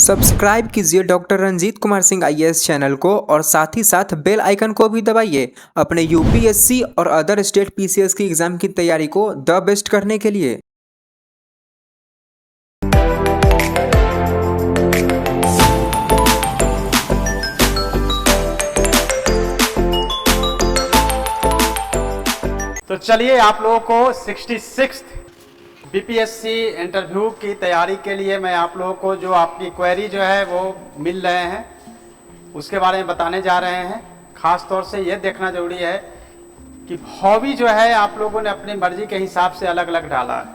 Subscribe कीजिए doctor Ranjit Kumar Singh IAS channel को और साथ ही साथ बेल आइकन को भी दबाइए अपने यूपीएससी और अदर स्टेट पीसीएस की एग्जाम की तैयारी को द बेस्ट करने के लिए। तो चलिए आप लोगों को 66 बीपीएससी इंटरव्यू की तैयारी के लिए मैं आप लोगों को जो आपकी क्वेरी जो है वो मिल रहे हैं उसके बारे में बताने जा रहे हैं। ख़ास तौर से ये देखना ज़रूरी है कि हॉबी जो है आप लोगों ने अपनी मर्जी के हिसाब से अलग अलग डाला है।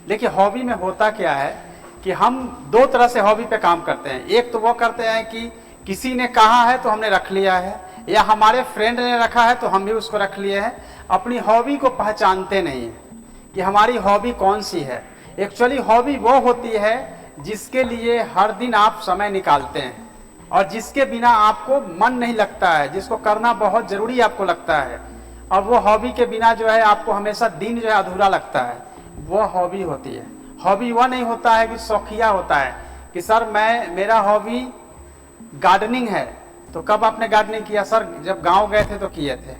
लेकिन हॉबी में होता क्या है कि हम दो तरह से हॉबी पे काम करते हैं। एक तो वो करते हैं कि किसी ने कहा है तो हमने रख लिया है, या हमारे फ्रेंड ने रखा है तो हम भी उसको रख लिए हैं। अपनी हॉबी को पहचानते नहीं हैं कि हमारी हॉबी कौन सी है। एक्चुअली हॉबी वो होती है जिसके लिए हर दिन आप समय निकालते हैं और जिसके बिना आपको मन नहीं लगता है, जिसको करना बहुत ज़रूरी आपको लगता है, और वो हॉबी के बिना जो है आपको हमेशा दिन जो है अधूरा लगता है, वो हॉबी होती है। हॉबी वह नहीं होता है कि शौकिया होता है कि सर मेरा हॉबी गार्डनिंग है, तो कब आपने गार्डनिंग किया? सर जब गाँव गए थे तो किए थे।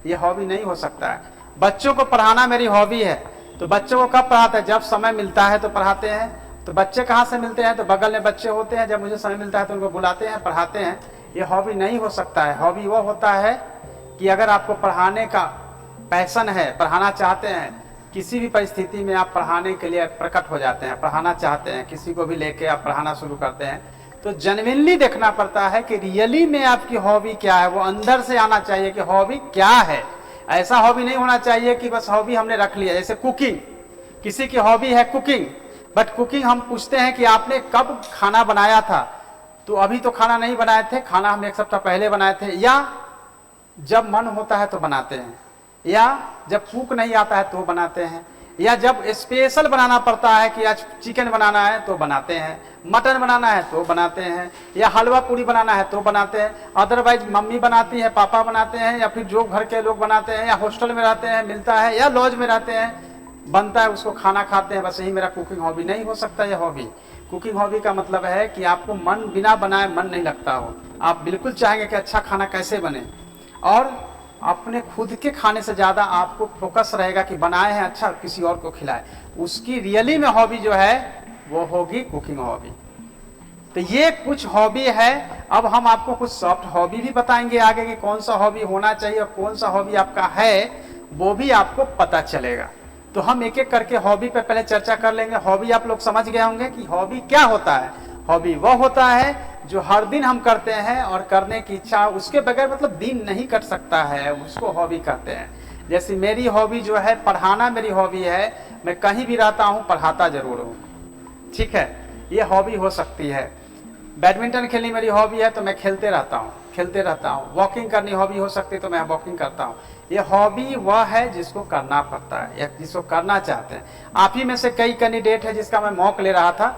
ये हॉबी नहीं हो सकता है। बच्चों को पढ़ाना मेरी हॉबी है, तो बच्चों को कब पढ़ाते हैं? जब समय मिलता है तो पढ़ाते हैं। तो बच्चे कहाँ से मिलते हैं? तो बगल में बच्चे होते हैं, जब मुझे समय मिलता है तो उनको बुलाते हैं, पढ़ाते हैं। ये हॉबी नहीं हो सकता है। हॉबी वो होता है कि अगर आपको पढ़ाने का पैशन है, पढ़ाना चाहते हैं, किसी भी परिस्थिति में आप पढ़ाने के लिए प्रकट हो जाते हैं, पढ़ाना चाहते हैं, किसी को भी लेके आप पढ़ाना शुरू करते हैं, तो जेन्युइनली देखना पड़ता है कि रियली में आपकी हॉबी क्या है। वो अंदर से आना चाहिए कि हॉबी क्या है। ऐसा हॉबी नहीं होना चाहिए कि बस हॉबी हमने रख लिया। जैसे कुकिंग, किसी की हॉबी है कुकिंग, बट कुकिंग हम पूछते हैं कि आपने कब खाना बनाया था? तो अभी तो खाना नहीं बनाए थे, खाना हम एक सप्ताह पहले बनाए थे, या जब मन होता है तो बनाते हैं, या जब कुक नहीं आता है तो बनाते हैं, या जब स्पेशल बनाना पड़ता है कि आज चिकन बनाना है तो बनाते हैं, मटन बनाना है तो बनाते हैं, या हलवा पूरी बनाना है तो बनाते हैं। अदरवाइज मम्मी बनाती है, पापा बनाते हैं, या फिर जो घर के लोग बनाते हैं, या हॉस्टल में रहते हैं मिलता है, या लॉज में रहते हैं बनता है, उसको खाना खाते हैं। बस यही मेरा कुकिंग हॉबी नहीं हो सकता। ये हॉबी, कुकिंग हॉबी का मतलब है कि आपको मन बिना बनाए मन नहीं लगता हो। आप बिल्कुल चाहेंगे कि अच्छा खाना कैसे बने, और अपने खुद के खाने से ज़्यादा आपको फोकस रहेगा कि बनाए हैं अच्छा, किसी और को खिलाए। उसकी रियली में हॉबी जो है वो होगी कुकिंग हॉबी। तो ये कुछ हॉबी है। अब हम आपको कुछ सॉफ्ट हॉबी भी बताएंगे आगे कि कौन सा हॉबी होना चाहिए और कौन सा हॉबी आपका है, वो भी आपको पता चलेगा। तो हम एक एक करके हॉबी पे पहले चर्चा कर लेंगे। हॉबी आप लोग समझ गए होंगे कि हॉबी क्या होता है। हॉबी वो होता है जो हर दिन हम करते हैं और करने की इच्छा, उसके बगैर मतलब दिन नहीं कट सकता है, उसको हॉबी कहते हैं। जैसे मेरी हॉबी जो है पढ़ाना मेरी हॉबी है, मैं कहीं भी रहता हूँ पढ़ाता जरूर हूँ, ठीक है, ये हॉबी हो सकती है। बैडमिंटन खेलनी मेरी हॉबी है तो मैं खेलते रहता हूँ। वॉकिंग करनी हॉबी हो सकती है तो मैं वॉकिंग करता हूँ। ये हॉबी वह है जिसको करना पड़ता है या जिसको करना चाहते हैं। आप ही में से कई कैंडिडेट है जिसका मैं मॉक ले रहा था,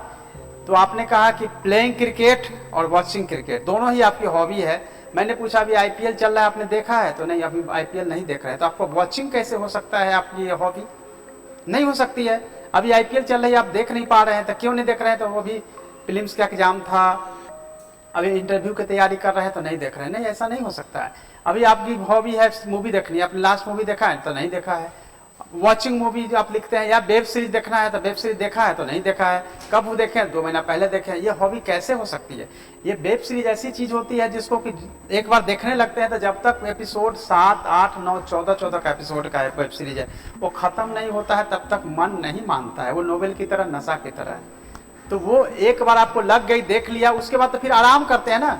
तो आपने कहा कि प्लेइंग क्रिकेट और वॉचिंग क्रिकेट दोनों ही आपकी हॉबी है। मैंने पूछा अभी आईपीएल चल रहा है, आपने देखा है? तो नहीं, अभी आईपीएल नहीं देख रहे हैं। तो आपको वॉचिंग कैसे हो सकता है? आपकी ये हॉबी नहीं हो सकती है। अभी आईपीएल चल रही है, आप देख नहीं पा रहे हैं, तो क्यों नहीं देख रहे हैं? तो वो भी फिल्म्स का एग्जाम था, अभी इंटरव्यू की तैयारी कर रहे हैं तो नहीं देख रहे हैं। नहीं, ऐसा नहीं हो सकता है। अभी आपकी हॉबी है मूवी देखनी, आपने लास्ट मूवी देखा है तो नहीं देखा है। वॉचिंग मूवी जो आप लिखते हैं, या वेब सीरीज देखना है तो वेब सीरीज देखा है तो नहीं देखा है। कब वो देखें? 2 महीना पहले देखें। ये हॉबी कैसे हो सकती है? ये वेब सीरीज ऐसी चीज होती है जिसको कि एक बार देखने लगते हैं तो जब तक एपिसोड 7, 8, 9, 14 का एपिसोड का वेब सीरीज है वो खत्म नहीं होता है तब तक मन नहीं मानता है। वो नोवेल की तरह, नशा की तरह है। तो वो एक बार आपको लग गई, देख लिया, उसके बाद तो फिर आराम करते हैं ना।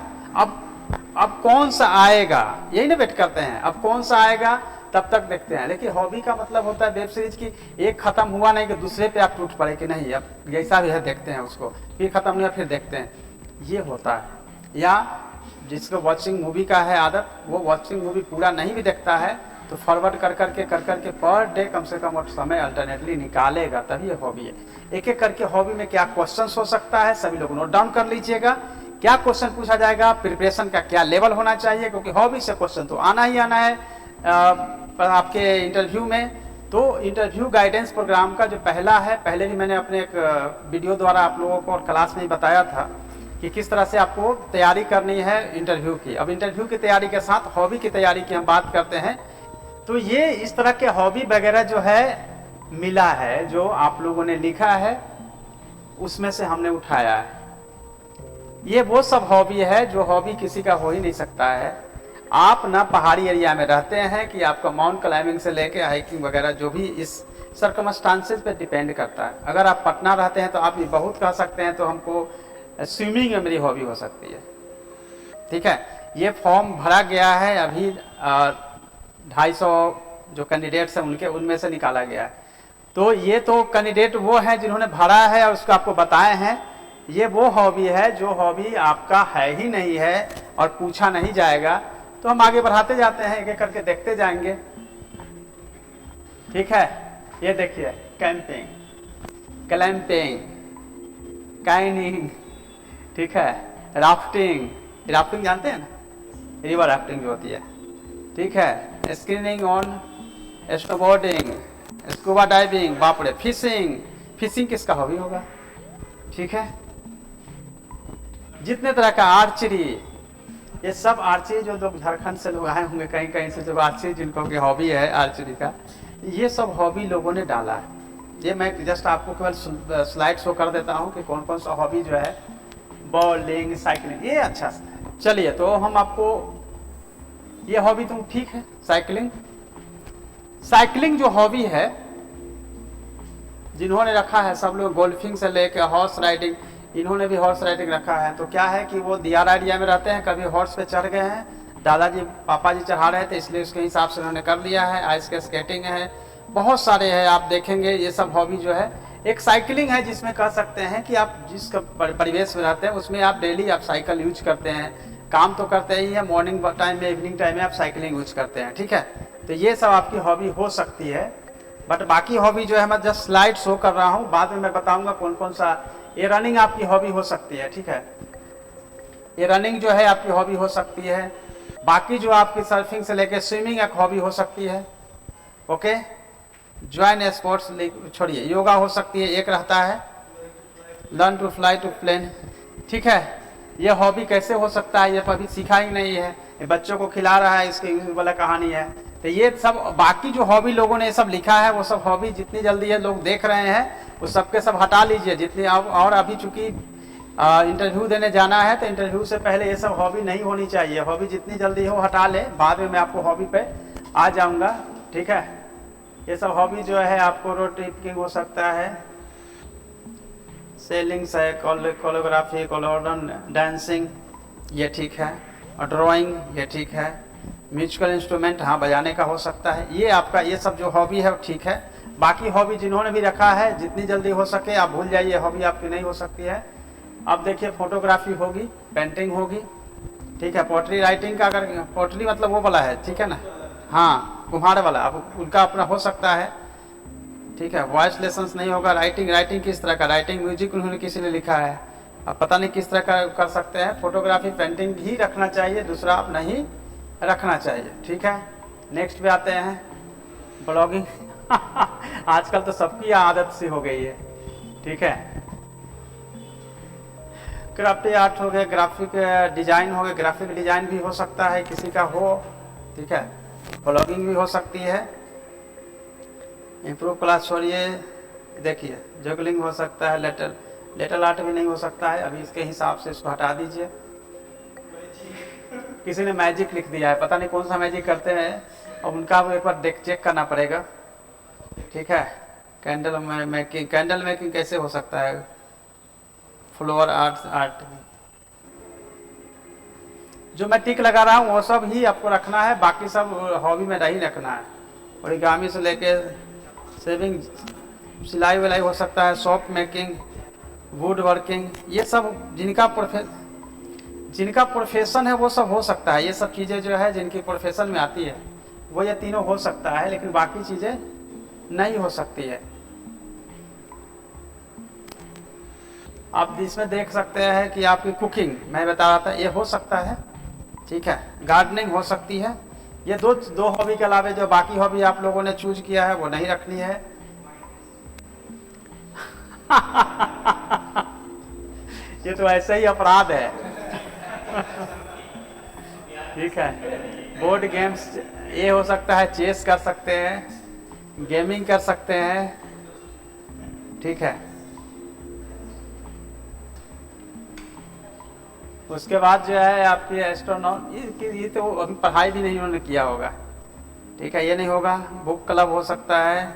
अब कौन सा आएगा, यही ना वेट करते हैं, अब कौन सा आएगा तब तक देखते हैं। लेकिन हॉबी का मतलब होता है वेब सीरीज की एक खत्म हुआ नहीं कि दूसरे पे आप टूट पड़े कि नहीं अब जैसा भी है देखते हैं उसको, फिर खत्म नहीं हुआ फिर देखते हैं, ये होता है। या जिसको वॉचिंग मूवी का है आदत, वो वॉचिंग मूवी पूरा नहीं भी देखता है तो फॉरवर्ड कर करके पर डे कम से कम समय अल्टरनेटली निकालेगा, तभी ये हॉबी है। एक एक करके हॉबी में क्या क्वेश्चन हो सकता है सभी लोग नोट डाउन कर लीजिएगा। क्या क्वेश्चन पूछा जाएगा, प्रिपरेशन का क्या लेवल होना चाहिए, क्योंकि हॉबी से क्वेश्चन तो आना ही आना है आपके इंटरव्यू में। तो इंटरव्यू गाइडेंस प्रोग्राम का जो पहला है, पहले भी मैंने अपने एक वीडियो द्वारा आप लोगों को और क्लास में ही बताया था कि किस तरह से आपको तैयारी करनी है इंटरव्यू की। अब इंटरव्यू की तैयारी के साथ हॉबी की तैयारी की हम बात करते हैं। तो ये इस तरह के हॉबी वगैरह जो है मिला है, जो आप लोगों ने लिखा है उसमें से हमने उठाया है। ये वो सब हॉबी है जो हॉबी किसी का हो ही नहीं सकता है। आप ना पहाड़ी एरिया में रहते हैं कि आपका माउंट क्लाइंबिंग से लेके हाइकिंग वगैरह जो भी इस सर्कमस्टांसेस पे डिपेंड करता है। अगर आप पटना रहते हैं तो आप ये बहुत कह सकते हैं तो हमको स्विमिंग में मेरी हॉबी हो सकती है। ठीक है, ये फॉर्म भरा गया है अभी 250 जो कैंडिडेट्स हैं उनके उनमें से निकाला गया है। तो ये तो कैंडिडेट वो हैं जिन्होंने भरा है और उसको आपको बताए हैं। ये वो हॉबी है जो हॉबी आपका है ही नहीं है और पूछा नहीं जाएगा। तो हम आगे बढ़ाते जाते हैं, एक एक करके देखते जाएंगे। ठीक है, ये देखिए कैंपिंग, क्लैंपिंग, काइनिंग, ठीक है, राफ्टिंग। राफ्टिंग जानते हैं ना, रिवर राफ्टिंग जो होती है। ठीक है, skiing on snowboarding, scuba diving, बाप रे, फिशिंग। फिशिंग किसका हॉबी होगा? ठीक है, जितने तरह का आर्चरी, ये सब आर्चरी जो लोग झारखंड से लोग आए होंगे कहीं कहीं से, जो आर्चरी जिनको की हॉबी है आर्चरी का, ये सब हॉबी लोगों ने डाला है। ये मैं जस्ट आपको केवल स्लाइड शो कर देता हूँ कि कौन कौन सा हॉबी जो है, बॉलिंग, साइकिलिंग, ये अच्छा सा है। चलिए, तो हम आपको ये हॉबी तुम ठीक है, साइकिलिंग। साइकिलिंग जो हॉबी है जिन्होंने रखा है, सब लोग गोल्फिंग से लेकर हॉर्स राइडिंग, इन्होंने भी हॉर्स राइडिंग रखा है। तो क्या है कि वो दियारा एरिया में रहते हैं, कभी हॉर्स पे चढ़ गए हैं, दादाजी पापा जी चढ़ा रहे थे इसलिए उसके हिसाब से उन्होंने कर लिया है। आइस के स्केटिंग है, बहुत सारे हैं, आप देखेंगे ये सब हॉबी जो है। एक साइकिलिंग है जिसमें कह सकते हैं कि आप जिस परिवेश में रहते हैं उसमें आप डेली आप साइकिल यूज करते हैं, काम तो करते ही है, मॉर्निंग टाइम में, इवनिंग टाइम में आप साइकिलिंग यूज करते हैं। ठीक है, तो ये सब आपकी हॉबी हो सकती है। बट बाकी हॉबी जो है मैं जस्ट स्लाइड शो कर रहा हूँ, बाद में मैं बताऊंगा कौन कौन सा। ये रनिंग आपकी हॉबी हो सकती है। ठीक है, ये रनिंग जो है आपकी हॉबी हो सकती है। बाकी जो आपकी सर्फिंग से लेके स्विमिंग एक हॉबी हो सकती है। ओके, ज्वाइन स्पोर्ट्स, छोड़िए, योगा हो सकती है, एक रहता है learn to fly to plane. ठीक है, ये हॉबी कैसे हो सकता है, ये कभी सीखा ही नहीं है, ये बच्चों को खिला रहा है, इसकी वाला कहानी है। तो ये सब बाकी जो हॉबी लोगों ने सब लिखा है, वो सब हॉबी जितनी जल्दी है लोग देख रहे हैं वो सबके सब हटा लीजिए जितनी। और अभी चूंकि इंटरव्यू देने जाना है तो इंटरव्यू से पहले ये सब हॉबी नहीं होनी चाहिए। हॉबी जितनी जल्दी हो हटा ले, बाद में मैं आपको हॉबी पे आ जाऊंगा। ठीक है, ये सब हॉबी जो है आपको रोड ट्रिपिंग हो सकता है, सेलिंग है, कोरियोग्राफी, डांसिंग, ये ठीक है, और ड्राइंग, ये ठीक है, म्यूजिकल इंस्ट्रूमेंट, हाँ बजाने का हो सकता है। ये आपका ये सब जो हॉबी है ठीक है। बाकी हॉबी जिन्होंने भी रखा है जितनी जल्दी हो सके आप भूल जाइए, हॉबी आपकी नहीं हो सकती है। अब देखिए, फोटोग्राफी होगी, पेंटिंग होगी, ठीक है, पोट्री राइटिंग का, अगर पोट्री मतलब वो वाला है, ठीक है ना, हाँ कुम्हार वाला, अब उनका अपना हो सकता है। ठीक है, वॉइस लेसन्स नहीं होगा। राइटिंग किस तरह का, राइटिंग म्यूजिक उन्होंने किसी ने लिखा है, अब पता नहीं किस तरह का कर सकते हैं। फोटोग्राफी, पेंटिंग ही रखना चाहिए, दूसरा आप नहीं रखना चाहिए। ठीक है, नेक्स्ट पे आते हैं, ब्लॉगिंग। आजकल तो सबकी आदत सी हो गई है। ठीक है, क्राफ्टी आर्ट हो गया, ग्राफिक डिजाइन हो गया, ग्राफिक डिजाइन भी हो सकता है किसी का हो। ठीक है, ब्लॉगिंग भी हो सकती है। इम्प्रूव क्लास छोड़िए, देखिए जगलिंग हो सकता है, लेटल आर्ट भी नहीं हो सकता है, अभी इसके हिसाब से इसको हटा दीजिए। किसी ने मैजिक लिख दिया है, पता नहीं कौन सा मैजिक करते हैं, और उनका एक बार चेक करना पड़ेगा। ठीक है, कैंडल मेकिंग कैसे हो सकता है, फ्लोर आर्ट जो मैं टिक लगा रहा हूँ वो सब ही आपको रखना है, बाकी सब हॉबी में नहीं रखना है। ओरिगामी से लेके सेविंग, सिलाई विलाई हो सकता है, सॉप मेकिंग, वुड वर्किंग, ये सब जिनका प्रोफेशन है वो सब हो सकता है। ये सब चीज़ें जो है जिनकी प्रोफेशन में आती है वो ये तीनों हो सकता है, लेकिन बाकी चीज़ें नहीं हो सकती है। आप इसमें देख सकते हैं कि आपकी कुकिंग, मैं बता रहा था, ये हो सकता है। ठीक है, गार्डनिंग हो सकती है। ये दो हॉबी के अलावा जो बाकी हॉबी आप लोगों ने चूज किया है वो नहीं रखनी है। ये तो ऐसा ही अपराध है। ठीक है, बोर्ड गेम्स ये हो सकता है, चेस कर सकते हैं, गेमिंग कर सकते हैं। ठीक है, उसके बाद जो है आपकी एस्ट्रोनॉट, ये तो अभी पढ़ाई भी नहीं उन्होंने किया होगा। ठीक है, ये नहीं होगा। बुक क्लब हो सकता है,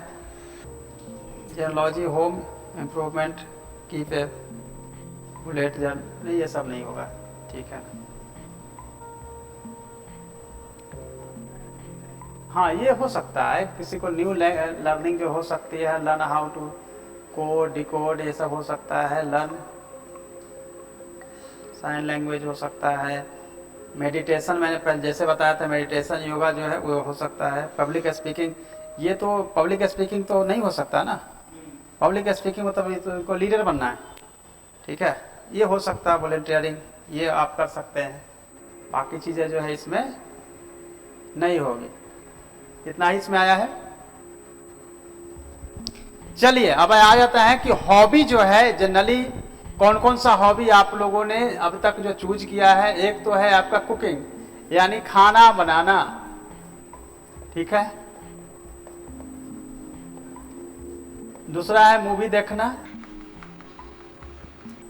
जर्नोलॉजी, होम इम्प्रूवमेंट, की पे बुलेट जर्न, नहीं ये सब नहीं होगा। ठीक है, हाँ ये हो सकता है, किसी को न्यू लर्निंग जो हो सकती है, learn how to code, decode, ये सब हो सकता है। लर्न साइन लैंग्वेज हो सकता है। मेडिटेशन, मैंने पहले जैसे बताया था, मेडिटेशन, योगा जो है वो हो सकता है। पब्लिक स्पीकिंग, ये तो पब्लिक स्पीकिंग तो नहीं हो सकता ना। पब्लिक स्पीकिंग मतलब तो इनको लीडर बनना है। ठीक है, ये हो सकता है। वॉलंटियरिंग, ये आप कर सकते हैं। बाकी चीज़ें जो है इसमें नहीं होगी। इतना ही इसमें आया है। चलिए अब आ जाता है कि हॉबी जो है, जनरली कौन कौन सा हॉबी आप लोगों ने अब तक जो चूज किया है। एक तो है आपका कुकिंग, यानी खाना बनाना। ठीक है, दूसरा है मूवी देखना।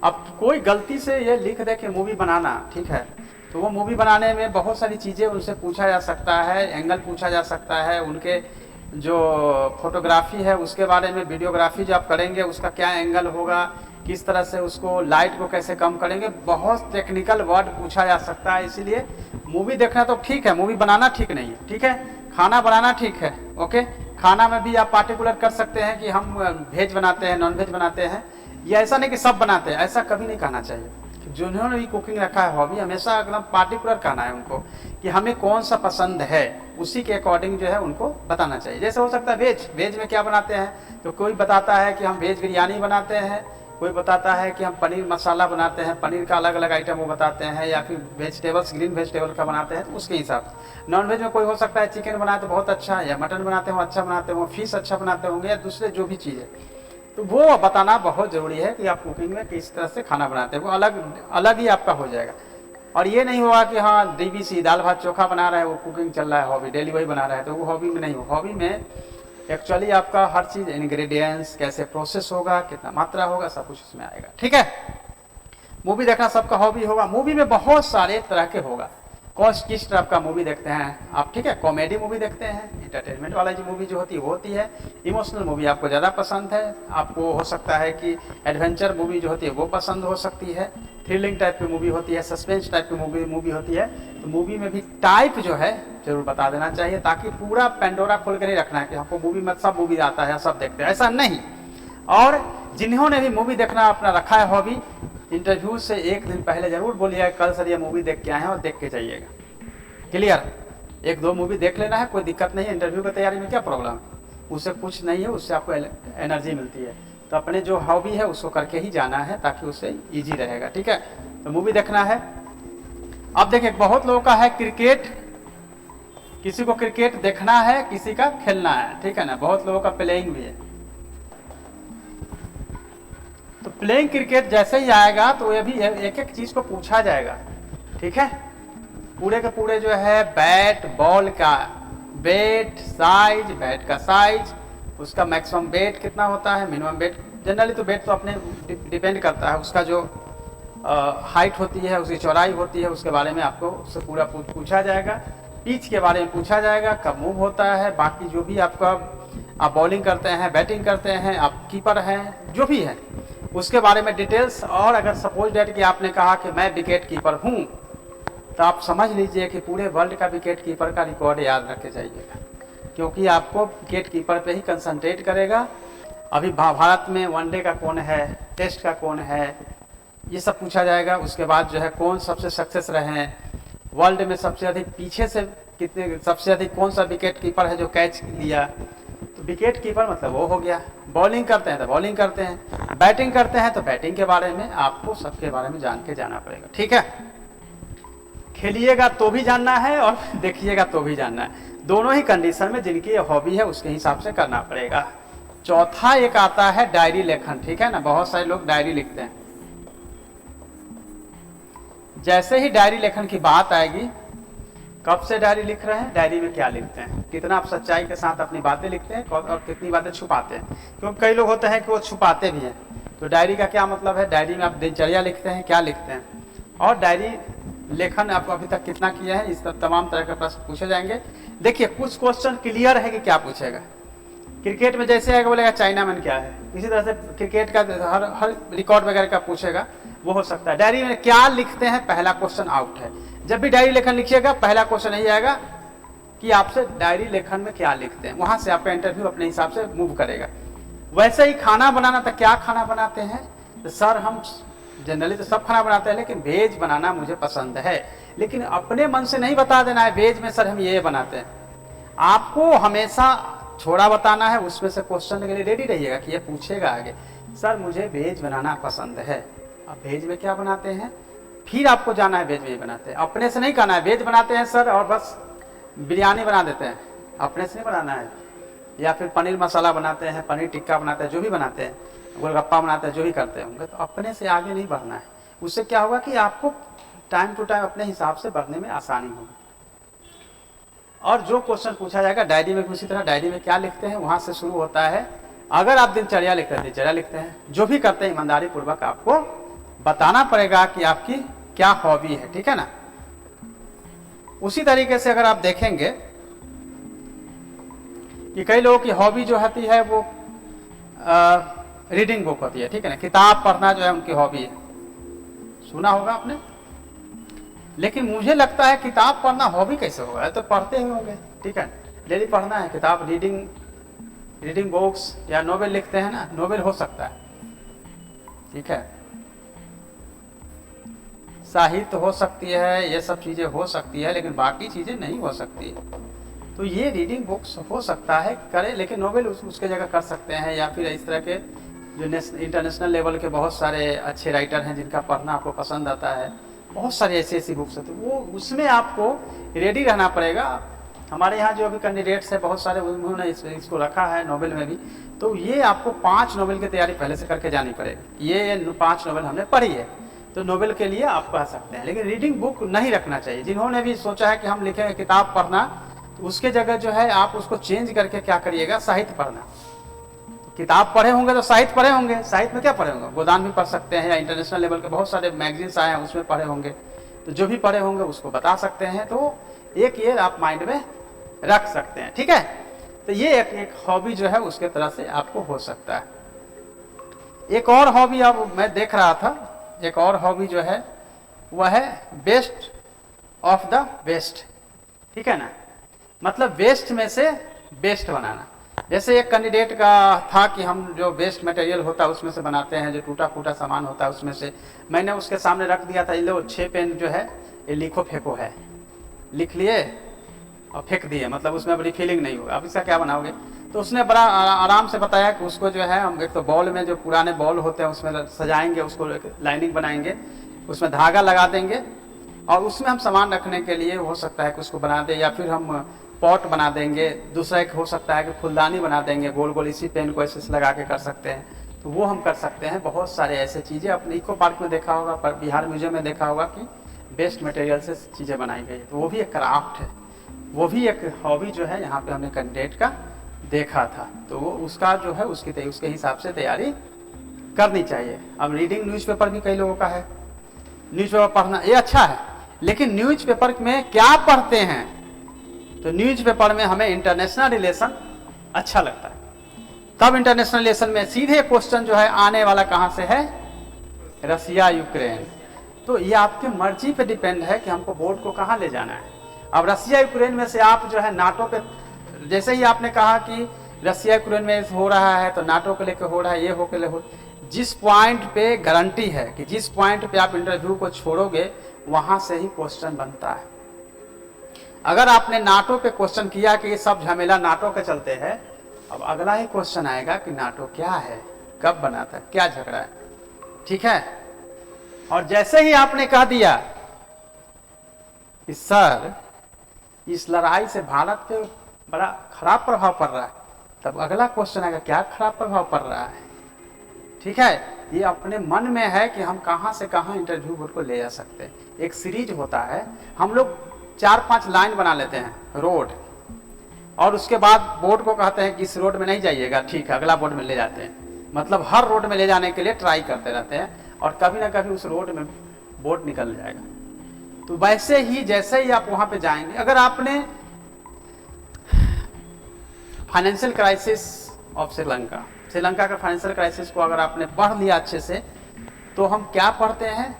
अब कोई गलती से ये लिख दे कि मूवी बनाना, ठीक है, तो वो मूवी बनाने में बहुत सारी चीज़ें उनसे पूछा जा सकता है, एंगल पूछा जा सकता है, उनके जो फोटोग्राफी है उसके बारे में, वीडियोग्राफी जो आप करेंगे उसका क्या एंगल होगा, किस तरह से उसको, लाइट को कैसे कम करेंगे, बहुत टेक्निकल वर्ड पूछा जा सकता है। इसीलिए मूवी देखना तो ठीक है, मूवी बनाना ठीक नहीं है। ठीक है, खाना बनाना ठीक है। ओके, खाना में भी आप पार्टिकुलर कर सकते हैं कि हम वेज बनाते हैं, नॉन वेज बनाते हैं, या ऐसा नहीं कि सब बनाते हैं, ऐसा कभी नहीं कहना चाहिए। जिन्होंने भी कुकिंग रखा है हॉबी, हमेशा एकदम पार्टिकुलर कहना है उनको कि हमें कौन सा पसंद है, उसी के अकॉर्डिंग जो है उनको बताना चाहिए। जैसे हो सकता है वेज में क्या बनाते हैं, तो कोई बताता है कि हम वेज बिरयानी बनाते हैं, कोई बताता है कि हम पनीर मसाला बनाते हैं, पनीर का अलग अलग आइटम वो बताते हैं, या फिर वेजिटेबल्स, ग्रीन वेजिटेबल का बनाते हैं, तो उसके हिसाब से। नॉन वेज में कोई हो सकता है चिकन बनाते तो बहुत अच्छा, या मटन बनाते हो अच्छा बनाते हो, फिश अच्छा बनाते होंगे, या दूसरे जो भी चीज़ है, तो वो बताना बहुत ज़रूरी है कि आप कुकिंग में किस तरह से खाना बनाते हैं। वो अलग अलग ही आपका हो जाएगा। और ये नहीं होगा कि हाँ DBC, दाल भात चोखा बना रहा है, वो कुकिंग चल रहा है, हॉबी डेली वही बना रहा है, तो वो हॉबी में नहीं हो। हॉबी में एक्चुअली आपका हर चीज़, इंग्रेडिएंट्स कैसे प्रोसेस होगा, कितना मात्रा होगा, सब कुछ उसमें आएगा। ठीक है, मूवी देखना सबका हॉबी होगा। मूवी में बहुत सारे तरह के होगा, किस टाइप का मूवी देखते हैं आप। ठीक है, कॉमेडी मूवी देखते हैं, एंटरटेनमेंट वाला जो मूवी जो होती है वो होती है। इमोशनल मूवी आपको ज़्यादा पसंद है, आपको हो सकता है कि एडवेंचर मूवी जो होती है वो पसंद हो सकती है, थ्रिलिंग टाइप की मूवी होती है, सस्पेंस टाइप की मूवी होती है। तो मूवी में भी टाइप जो है जरूर बता देना चाहिए, ताकि पूरा पेंडोरा खोल कर नहीं रखना है कि हमको मूवी में सब मूवी आता है, सब देखते हैं, ऐसा नहीं। और जिन्होंने भी मूवी देखना अपना रखा है हॉबी, इंटरव्यू से एक दिन पहले जरूर बोलिएगा कल सर ये मूवी देख के आए हैं, और देख के जाइएगा। क्लियर, 1-2 मूवी देख लेना है, कोई दिक्कत नहीं है। इंटरव्यू की तैयारी में क्या प्रॉब्लम है, उससे कुछ नहीं है, उससे आपको एनर्जी मिलती है। तो अपने जो हॉबी है उसको करके ही जाना है, ताकि उससे ईजी रहेगा। ठीक है, तो मूवी देखना है। अब देखिए, बहुत लोगों का है क्रिकेट, किसी को क्रिकेट देखना है, किसी का खेलना है। ठीक है ना, बहुत लोगों का प्लेइंग भी है। तो प्लेइंग क्रिकेट जैसे ही आएगा तो ये भी एक एक चीज को पूछा जाएगा। ठीक है, पूरे के पूरे जो है बैट बॉल का वेट, साइज, बैट का साइज, उसका मैक्सिमम वेट कितना होता है, मिनिमम वेट। जनरली तो वेट तो अपने डिपेंड करता है, उसका जो हाइट होती है, उसकी चौड़ाई होती है, उसके बारे में आपको उससे पूरा पूछा जाएगा। पिच के बारे में पूछा जाएगा, कब मूव होता है, बाकी जो भी आपका, आप बॉलिंग करते हैं, बैटिंग करते हैं, आप कीपर हैं, जो भी है उसके बारे में डिटेल्स। और अगर सपोज डेट कि आपने कहा कि मैं विकेट कीपर हूँ, तो आप समझ लीजिए कि पूरे वर्ल्ड का विकेट कीपर का रिकॉर्ड याद रख के जाइएगा, क्योंकि आपको विकेट कीपर पे ही कंसंट्रेट करेगा। अभी भारत में वनडे का कौन है, टेस्ट का कौन है, ये सब पूछा जाएगा। उसके बाद जो है कौन सबसे सक्सेस रहे हैं, वर्ल्ड में सबसे अधिक पीछे से कितने, सबसे अधिक कौन सा विकेट कीपर है जो कैच लिया। तो विकेट कीपर मतलब वो हो गया। बॉलिंग करते हैं तो बॉलिंग करते हैं, बैटिंग करते हैं तो बैटिंग के बारे में आपको सबके बारे में जान के जाना पड़ेगा। ठीक है, खेलिएगा तो भी जानना है और देखिएगा तो भी जानना है, दोनों ही कंडीशन में जिनकी हॉबी है उसके हिसाब से करना पड़ेगा। चौथा एक आता है डायरी लेखन। ठीक है ना, बहुत सारे लोग डायरी लिखते हैं। जैसे ही डायरी लेखन की बात आएगी, कब से डायरी लिख रहे हैं, डायरी में क्या लिखते हैं, कितना आप सच्चाई के साथ अपनी बातें लिखते हैं और कितनी बातें छुपाते हैं, क्योंकि कई लोग होते हैं कि वो छुपाते भी हैं। तो डायरी का क्या मतलब है, डायरी में आप दिनचर्या लिखते हैं, क्या लिखते हैं, और डायरी लेखन आप अभी तक कितना किया है, इस तमाम तरह के प्रश्न पूछे जाएंगे। देखिए कुछ क्वेश्चन क्लियर है कि क्या पूछेगा। क्रिकेट में जैसे आएगा बोलेगा चाइना मैन क्या है, इसी तरह से क्रिकेट का हर रिकॉर्ड वगैरह का पूछेगा, वो हो सकता है। डायरी में क्या लिखते हैं, पहला क्वेश्चन आउट है। जब भी डायरी लेखन लिखिएगा पहला क्वेश्चन यही आएगा कि आपसे डायरी लेखन में क्या लिखते हैं, वहां से आपका इंटरव्यू अपने हिसाब से मूव करेगा। वैसे ही खाना बनाना, तो क्या खाना बनाते हैं, तो सर हम जनरली तो सब खाना बनाते हैं लेकिन वेज बनाना मुझे पसंद है, लेकिन अपने मन से नहीं बता देना है वेज में सर हम ये बनाते हैं। आपको हमेशा छोड़ा बताना है, उसमें से क्वेश्चन के लिए रेडी रहिएगा कि ये पूछेगा आगे, सर मुझे वेज बनाना पसंद है। अब वेज में क्या बनाते हैं, फिर आपको जाना है वेज में ही बनाते हैं। अपने से नहीं कहना है वेज बनाते हैं सर और बस बिरयानी बना देते हैं, अपने से नहीं बनाना है। या फिर पनीर मसाला बनाते हैं, पनीर टिक्का बनाते हैं, जो भी बनाते हैं, गोलगप्पा बनाते हैं, जो भी करते होंगे, तो अपने से आगे नहीं बढ़ना है। उससे क्या होगा कि आपको टाइम टू टाइम अपने हिसाब से बढ़ने में आसानी होगी। और जो क्वेश्चन पूछा जाएगा डायरी में भी उसी तरह, डायरी में क्या लिखते हैं वहां से शुरू होता है। अगर आप दिनचर्या लिखते हैं, दिनचर्या लिखते हैं, जो भी करते हैं ईमानदारी पूर्वक आपको बताना पड़ेगा कि आपकी क्या हॉबी है, ठीक है ना। उसी तरीके से अगर आप देखेंगे कि कई लोगों की हॉबी जो होती है वो रीडिंग बुक होती है, ठीक है ना, किताब पढ़ना जो है उनकी हॉबी है, सुना होगा आपने। लेकिन मुझे लगता है किताब पढ़ना हॉबी कैसे होगा, तो पढ़ते ही होंगे, ठीक है, डेली पढ़ना है किताब, रीडिंग बुक्स या नोवेल लिखते हैं ना, नोवेल हो सकता है, ठीक है, साहित्य हो सकती है, ये सब चीजें हो सकती है, लेकिन बाकी चीजें नहीं हो सकती है। तो ये रीडिंग बुक्स हो सकता है करें, लेकिन नोवेल उसके जगह कर सकते हैं। या फिर इस तरह के जो इंटरनेशनल लेवल के बहुत सारे अच्छे राइटर हैं जिनका पढ़ना आपको पसंद आता है, बहुत सारी ऐसी बुक्स होती है, वो उसमें आपको रेडी रहना पड़ेगा। हमारे यहाँ जो अभी कैंडिडेट्स हैं बहुत सारे, उन्होंने इसको रखा है नोवेल में भी, तो ये आपको 5 नोवेल की तैयारी पहले से करके जानी पड़ेगी। ये 5 नोवेल हमने पढ़ी है, तो नोवेल के लिए आप पढ़ सकते हैं, लेकिन रीडिंग बुक नहीं रखना चाहिए। जिन्होंने भी सोचा है कि हम लिखेंगे किताब पढ़ना, तो उसके जगह जो है आप उसको चेंज करके क्या करिएगा, साहित्य पढ़ना। किताब पढ़े होंगे तो साहित्य पढ़े होंगे, साहित्य में क्या पढ़े होंगे, गोदान भी पढ़ सकते हैं, या इंटरनेशनल लेवल के बहुत सारे मैगजीन्स आए हैं उसमें पढ़े होंगे, तो जो भी पढ़े होंगे उसको बता सकते हैं। तो एक ये आप माइंड में रख सकते हैं, ठीक है। तो ये एक हॉबी जो है उसके तरह से आपको हो सकता है। एक और हॉबी अब मैं देख रहा था, एक और हॉबी जो है वह है बेस्ट ऑफ द बेस्ट, ठीक है ना, मतलब वेस्ट में से बेस्ट बनाना। जैसे एक कैंडिडेट का था कि हम जो वेस्ट मटेरियल होता है उसमें से बनाते हैं, जो टूटा फूटा सामान होता है उसमें से। मैंने उसके सामने रख दिया था, ये लो 6 पेन जो है ये लिखो फेंको है, लिख लिए और फेंक दिए, मतलब उसमें बड़ी फीलिंग नहीं होगा, अब इसका क्या बनाओगे। तो उसने बड़ा आराम से बताया कि उसको जो है हम एक तो बॉल में, जो पुराने बॉल होते हैं उसमें सजाएंगे, उसको लाइनिंग बनाएंगे, उसमें धागा लगा देंगे और उसमें हम सामान रखने के लिए हो सकता है कि उसको बना दे, या फिर हम पॉट बना देंगे। दूसरा एक हो सकता है कि फुलदानी बना देंगे, गोल गोल इसी पेन को ऐसे लगा के कर सकते हैं, तो वो हम कर सकते हैं। बहुत सारे ऐसे चीज़ें अपने इको पार्क में देखा होगा, पर बिहार म्यूजियम में देखा होगा कि बेस्ट मटेरियल से चीज़ें बनाई गई है, तो वो भी एक क्राफ्ट है, वो भी एक हॉबी जो है यहाँ पे हमने कैंडिडेट का देखा था। तो वो उसका जो है उसके हिसाब से तैयारी करनी चाहिए। अब रीडिंग न्यूज़पेपर भी कई लोगों का है, न्यूज़पेपर पढ़ना ये अच्छा है, लेकिन न्यूज़पेपर में क्या पढ़ते हैं, तो न्यूज़पेपर में हमें इंटरनेशनल रिलेशन अच्छा लगता है। तब इंटरनेशनल रिलेशन में सीधे क्वेश्चन जो है आने वाला कहाँ से है, रसिया यूक्रेन। तो ये आपके मर्जी पे डिपेंड है कि हमको बोर्ड को कहाँ ले जाना है। अब रसिया यूक्रेन में से आप जो है नाटो पे, जैसे ही आपने कहा कि रसिया यूक्रेन में हो रहा है तो नाटो को लेकर हो रहा है, ये हो के ले हो, जिस पॉइंट पे गारंटी है कि जिस पॉइंट पे आप इंटरव्यू को छोड़ोगे वहां से ही क्वेश्चन बनता है। अगर आपने नाटो पे क्वेश्चन किया कि ये सब झमेला नाटो के चलते हैं, अब अगला ही क्वेश्चन आएगा कि नाटो क्या है, कब बना था, क्या झगड़ा है, ठीक है। और जैसे ही आपने कह दिया कि सर इस लड़ाई से भारत पे बड़ा खराब प्रभाव पड़ रहा है, तब अगला क्वेश्चन आएगा क्या खराब प्रभाव पड़ रहा है, ठीक है। ये अपने मन में है कि हम कहाँ से कहाँ इंटरव्यू बोर्ड को ले जा सकते हैं। एक सीरीज होता है, हम लोग 4-5 लाइन बना लेते हैं रोड, और उसके बाद बोर्ड को कहते हैं कि इस रोड में नहीं जाइएगा, ठीक है, अगला बोर्ड में ले जाते हैं। मतलब हर रोड में ले जाने के लिए ट्राई करते रहते हैं, और कभी ना कभी उस रोड में बोर्ड निकल जाएगा। तो वैसे ही जैसे ही आप वहां पे जाएंगे, अगर आपने फाइनेंशियल क्राइसिस ऑफ श्रीलंका का फाइनेंशियल क्राइसिस को अगर आपने पढ़ लिया अच्छे से, तो हम क्या पढ़ते हैं,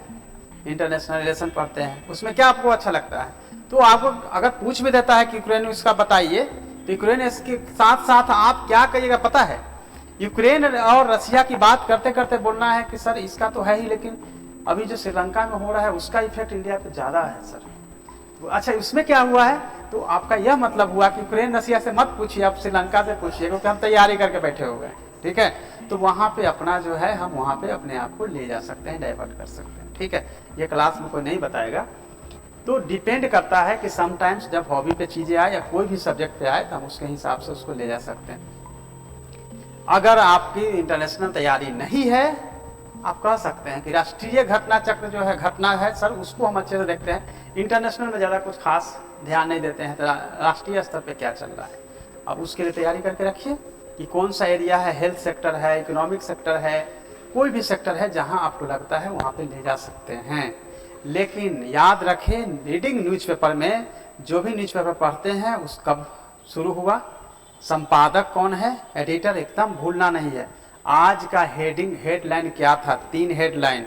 इंटरनेशनल रिलेशन पढ़ते हैं। उसमें क्या आपको अच्छा लगता है, तो आपको अगर पूछ भी देता है कि यूक्रेन इसका बताइए, तो यूक्रेन इसके साथ साथ आप क्या कहिएगा पता है, यूक्रेन और रसिया की बात करते करते बोलना है कि सर इसका तो है ही, लेकिन अभी जो श्रीलंका में हो रहा है उसका इफेक्ट इंडिया पे ज्यादा है सर। तो अच्छा उसमें क्या हुआ है, तो आपका यह मतलब हुआ कि यूक्रेन रसिया से मत पूछिए, आप श्रीलंका से पूछिए, क्योंकि हम तैयारी करके बैठे हुए हैं, ठीक है। तो वहां पे अपना जो है हम वहां पे अपने आप को ले जा सकते हैं, डाइवर्ट कर सकते हैं, ठीक है। ये क्लास में कोई नहीं बताएगा। तो डिपेंड करता है कि समटाइम्स जब हॉबी पे चीजें आए या कोई भी सब्जेक्ट पे आए, तो हम उसके हिसाब से उसको ले जा सकते हैं। अगर आपकी इंटरनेशनल तैयारी नहीं है, आप कह सकते हैं कि राष्ट्रीय घटना चक्र जो है घटना है सर, उसको हम अच्छे से देखते हैं, इंटरनेशनल में ज़्यादा कुछ खास ध्यान नहीं देते हैं, तो राष्ट्रीय स्तर पे क्या चल रहा है अब उसके लिए तैयारी करके रखिए कि कौन सा एरिया है, हेल्थ सेक्टर है, इकोनॉमिक सेक्टर है, कोई भी सेक्टर है जहां आपको लगता है वहां पे ले जा सकते हैं। लेकिन याद रखें, रीडिंग न्यूज़पेपर में जो भी न्यूज़पेपर पढ़ते हैं उस कब शुरू हुआ, संपादक कौन है, एडिटर, एकदम भूलना नहीं है। आज का हेडलाइन क्या था, 3 हेडलाइन,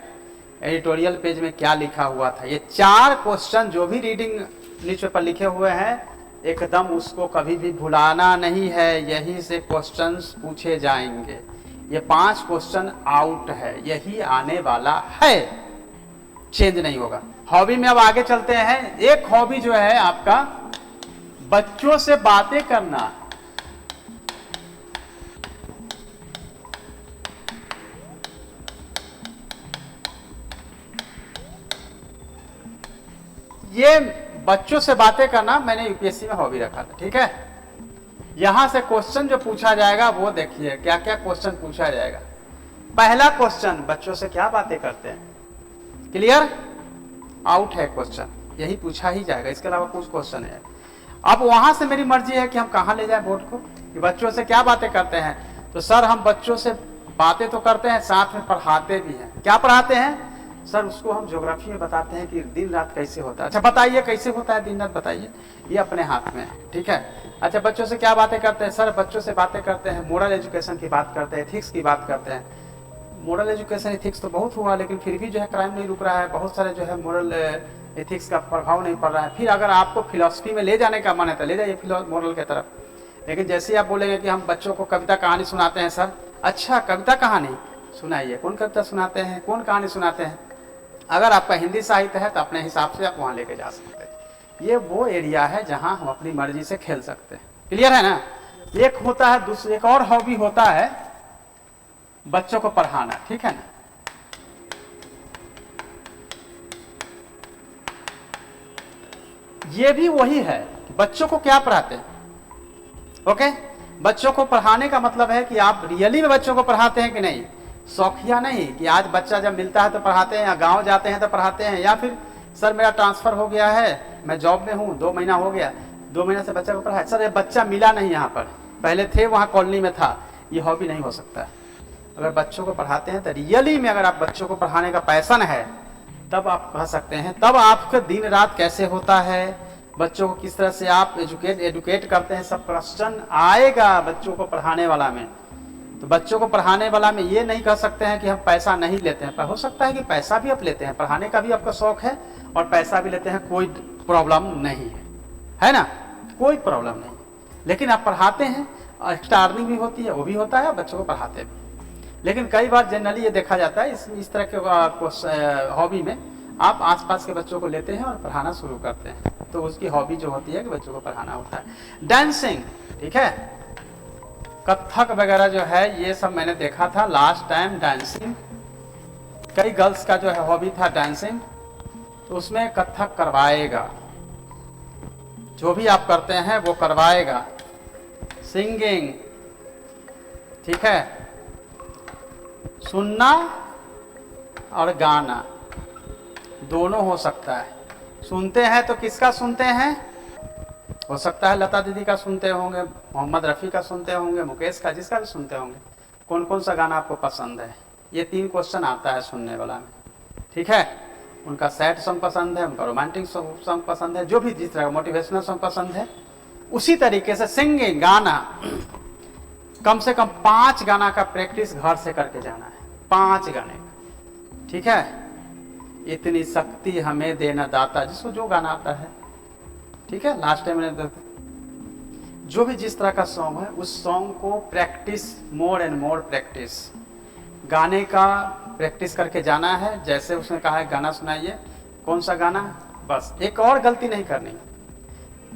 एडिटोरियल पेज में क्या लिखा हुआ था, ये 4 क्वेश्चन जो भी रीडिंग न्यूज़पेपर लिखे हुए हैं, एकदम उसको कभी भी भुलाना नहीं है, यही से क्वेश्चंस पूछे जाएंगे। ये 5 क्वेश्चन आउट है, यही आने वाला है, चेंज नहीं होगा। हॉबी में अब आगे चलते हैं। एक हॉबी जो है आपका बच्चों से बातें करना। ये बच्चों से बातें करना मैंने यूपीएससी में हॉबी रखा था, ठीक है। यहां से क्वेश्चन जो पूछा जाएगा वो देखिए क्या क्या क्वेश्चन पूछा जाएगा। पहला क्वेश्चन, बच्चों से क्या बातें करते हैं, क्लियर, आउट है क्वेश्चन, यही पूछा ही जाएगा, इसके अलावा कुछ क्वेश्चन है। अब वहां से मेरी मर्जी है कि हम कहां ले जाए बोर्ड को, कि बच्चों से क्या बातें करते हैं। तो सर हम बच्चों से बातें तो करते हैं, साथ में पढ़ाते भी हैं। क्या पढ़ाते हैं सर, उसको हम ज्योग्राफी में बताते हैं कि दिन रात कैसे होता है। अच्छा बताइए कैसे होता है दिन रात, बताइए, ये अपने हाथ में है, ठीक है। अच्छा बच्चों से क्या बातें करते हैं सर, बच्चों से बातें करते हैं, मोरल एजुकेशन की बात करते हैं, एथिक्स की बात करते हैं। मोरल एजुकेशन एथिक्स तो बहुत हुआ, लेकिन फिर भी जो है क्राइम नहीं रुक रहा है, बहुत सारे जो है मोरल एथिक्स का प्रभाव नहीं पड़ रहा है। फिर अगर आपको फिलॉसफी में ले जाने का मन है तो ले जाइए मोरल की तरफ। लेकिन जैसे ही आप बोलेंगे कि हम बच्चों को कविता कहानी सुनाते हैं सर, अच्छा कविता कहानी सुनाइए, कौन कविता सुनाते हैं, कौन कहानी सुनाते हैं। अगर आपका हिंदी साहित्य है तो अपने हिसाब से आप वहाँ लेके जा सकते हैं। ये वो एरिया है जहाँ हम अपनी मर्जी से खेल सकते हैं, क्लियर है ना। एक होता है एक और हॉबी होता है बच्चों को पढ़ाना, ठीक है ना। ये भी वही है, बच्चों को क्या पढ़ाते हैं, ओके। बच्चों को पढ़ाने का मतलब है कि आप रियली में बच्चों को पढ़ाते हैं कि नहीं, शौकिया नहीं कि आज बच्चा जब मिलता है तो पढ़ाते हैं, या गांव जाते हैं तो पढ़ाते हैं, या फिर सर मेरा ट्रांसफर हो गया है, मैं जॉब में हूँ, 2 महीना हो गया, 2 महीने से बच्चा को पढ़ाया, सर ये बच्चा मिला नहीं यहाँ पर, पहले थे वहाँ कॉलोनी में था। ये हॉबी नहीं हो सकता है। अगर बच्चों को पढ़ाते हैं तो रियली में, अगर आप बच्चों को पढ़ाने का पैशन है तब आप कह सकते हैं। तब आपका दिन रात कैसे होता है, बच्चों को किस तरह से आप एडुकेट करते हैं, सब क्वेश्चन आएगा बच्चों को पढ़ाने वाला में। तो बच्चों को पढ़ाने वाला में ये नहीं कह सकते हैं कि हम पैसा नहीं लेते हैं, पर हो सकता है कि पैसा भी आप लेते हैं, पढ़ाने का भी आपका शौक है और पैसा भी लेते हैं, कोई प्रॉब्लम नहीं है ना, कोई प्रॉब्लम नहीं। लेकिन आप पढ़ाते हैं, एक्स्ट्रा अर्निंग भी होती है, वो भी होता है, बच्चों को पढ़ाते भी। लेकिन कई बार जनरली ये देखा जाता है इस तरह के हॉबी में आप आसपास के बच्चों को लेते हैं और पढ़ाना शुरू करते हैं, तो उसकी हॉबी जो होती है कि बच्चों को पढ़ाना होता है। डांसिंग, ठीक है, कथक वगैरह जो है ये सब मैंने देखा था लास्ट टाइम। डांसिंग कई गर्ल्स का जो है हॉबी था डांसिंग, तो उसमें कथक करवाएगा, जो भी आप करते हैं वो करवाएगा। सिंगिंग, ठीक है, सुनना और गाना, दोनों हो सकता है। सुनते हैं तो किसका सुनते हैं? हो सकता है लता दीदी का सुनते होंगे, मोहम्मद रफ़ी का सुनते होंगे, मुकेश का, जिसका भी सुनते होंगे। कौन कौन सा गाना आपको पसंद है? ये 3 क्वेश्चन आता है सुनने वाला में, ठीक है। उनका सैड सॉन्ग पसंद है, उनका रोमांटिक सॉन्ग पसंद है, जो भी जिस तरह मोटिवेशनल सॉन्ग पसंद है, उसी तरीके से सिंगिंग गाना कम से कम 5 गाना का प्रैक्टिस घर से करके जाना है, 5 गाने का, ठीक है। इतनी शक्ति हमें देना दाता, जिसको जो गाना आता है, ठीक है। लास्ट टाइम मैंने जो भी जिस तरह का सॉन्ग है उस सॉन्ग को practice, more and more practice, गाने का प्रैक्टिस करके जाना है। जैसे उसने कहा है गाना सुनाइए, कौन सा गाना, बस एक और गलती नहीं करनी।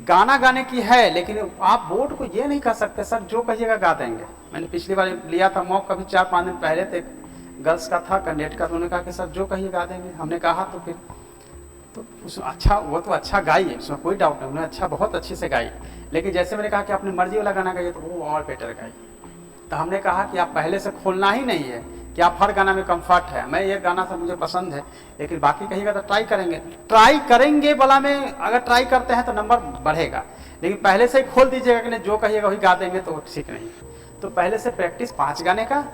गाना गाने की है, लेकिन आप बोर्ड को ये नहीं कह सकते सर जो कहिएगा गा देंगे। मैंने पिछली बार लिया था मॉक, कभी 4-5 दिन पहले थे, गर्ल्स का था, कैंडिडेट का, तो उन्होंने कहा कि सर जो कहिए गा देंगे। हमने कहा तो फिर तो उसमें अच्छा, वो तो अच्छा गाई है, उसमें कोई डाउट नहीं, उन्होंने अच्छा, बहुत अच्छे से गाई। लेकिन जैसे मैंने कहा कि अपनी मर्जी वाला गाना गाइए, तो वो और बेटर गाई। तो हमने कहा कि आप पहले से खोलना ही नहीं है कि आप हर गाना में कंफर्ट है, मैं ये गाना था मुझे पसंद है, लेकिन बाकी कहिएगा तो ट्राई करेंगे वाला में अगर ट्राई करते हैं तो नंबर बढ़ेगा। लेकिन पहले से ही खोल दीजिएगा कि नहीं जो कहिएगा वही गा देंगे, तो ठीक नहीं। तो पहले से प्रैक्टिस 5 गाने का,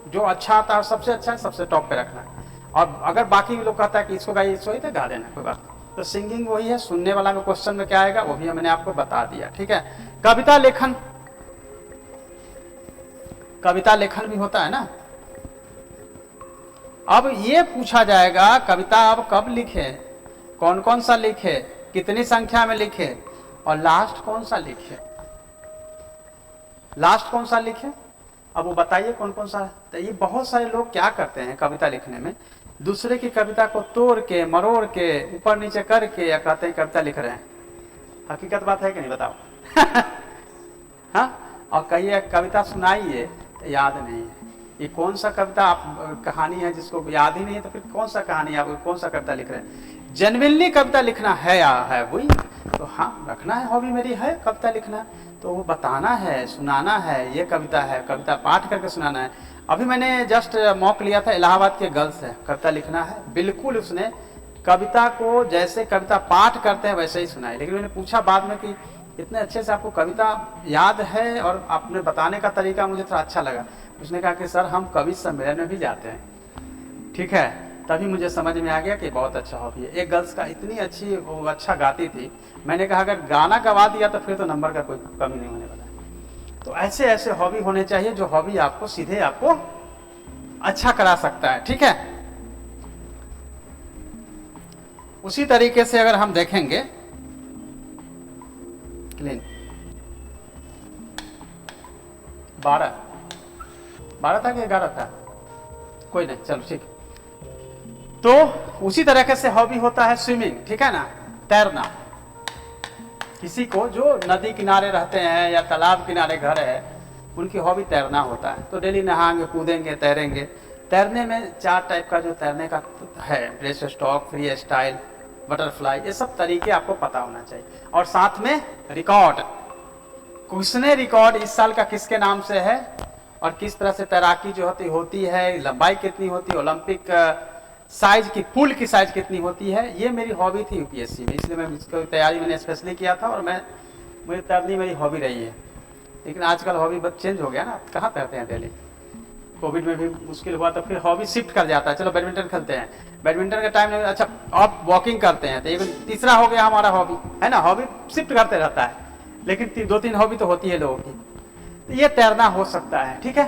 जो अच्छा आता है सबसे अच्छा, सबसे टॉप पे रखना। और अगर बाकी लोग कहता है कि इसको गाइए, इसको ही तो गा देना, कोई बात। तो सिंगिंग वही है, सुनने वाला में क्वेश्चन में क्या आएगा वो भी मैंने आपको बता दिया, ठीक है। कविता लेखन, कविता लेखन भी होता है ना। अब ये पूछा जाएगा कविता अब कब लिखे, कौन कौन सा लिखे, कितनी संख्या में लिखे, और लास्ट कौन सा लिखे, लास्ट कौन सा लिखे, अब वो बताइए कौन कौन सा। तो ये बहुत सारे लोग क्या करते हैं कविता लिखने में, दूसरे की कविता को तोड़ के, मरोड़ के, ऊपर नीचे करके, या कहते हैं कविता लिख रहे हैं। हकीकत बात है कि नहीं, बताओ। हाँ, और कहिए कविता सुनाइए तो याद नहीं है। ये कौन सा कविता आप कहानी है जिसको याद ही नहीं है, तो फिर कौन सा कहानी आप कौन सा कविता लिख रहे हैं। जेन्युइनली कविता लिखना है या है वही, तो हाँ रखना है, हॉबी मेरी है कविता लिखना, तो वो बताना है, सुनाना है, ये कविता है, कविता पाठ करके सुनाना है। अभी मैंने जस्ट मॉक लिया था, इलाहाबाद के गर्ल्स है, कविता लिखना है, बिल्कुल उसने कविता को जैसे कविता पाठ करते हैं वैसे ही सुनाई। लेकिन मैंने पूछा बाद में कि इतने अच्छे से आपको कविता याद है और आपने बताने का तरीका मुझे थोड़ा अच्छा लगा। उसने कहा कि सर हम कवि सम्मेलन में भी जाते हैं, ठीक है। तभी मुझे समझ में आ गया कि बहुत अच्छा हॉबी है। एक गर्ल्स का इतनी अच्छी, वो अच्छा गाती थी, मैंने कहा अगर गाना गवा दिया तो फिर तो नंबर का कोई कमी नहीं होने वाला। तो ऐसे ऐसे हॉबी होने चाहिए जो हॉबी आपको सीधे आपको अच्छा करा सकता है, ठीक है। उसी तरीके से अगर हम देखेंगे, क्लीन 12 था कि 11 था, कोई नहीं, चलो ठीक। तो उसी तरीके से हॉबी होता है स्विमिंग, ठीक है ना, तैरना। किसी को जो नदी किनारे रहते हैं या तालाब किनारे घर है, उनकी हॉबी तैरना होता है, तो डेली नहाएंगे, कूदेंगे, तैरेंगे। तैरने में 4 टाइप का जो तैरने का है, breast stroke, free style, butterfly, ये सब तरीके आपको पता होना चाहिए। और साथ में रिकॉर्ड, किसने रिकॉर्ड इस साल का किसके नाम से है, और किस तरह से तैराकी जो होती है, लंबाई कितनी होती है, ओलंपिक साइज की, पूल की साइज कितनी होती है, ये मेरी हॉबी थी यूपीएससी में, इसलिए मैं इसकी तैयारी मैंने स्पेशली किया था, और मेरी तैरनी मेरी हॉबी रही है। लेकिन आजकल हॉबी बस चेंज हो गया ना, कहाँ तैरते हैं डेली, कोविड में भी मुश्किल हुआ तो फिर हॉबी शिफ्ट कर जाता है, चलो बैडमिंटन खेलते हैं, बैडमिंटन का टाइम नहीं, अच्छा आप वॉकिंग करते हैं, तो ये तीसरा हो गया हमारा हॉबी, है ना। हॉबी शिफ्ट करते रहता है, लेकिन 2-3 हॉबी तो होती है लोगों की। तो ये तैरना हो सकता है, ठीक है।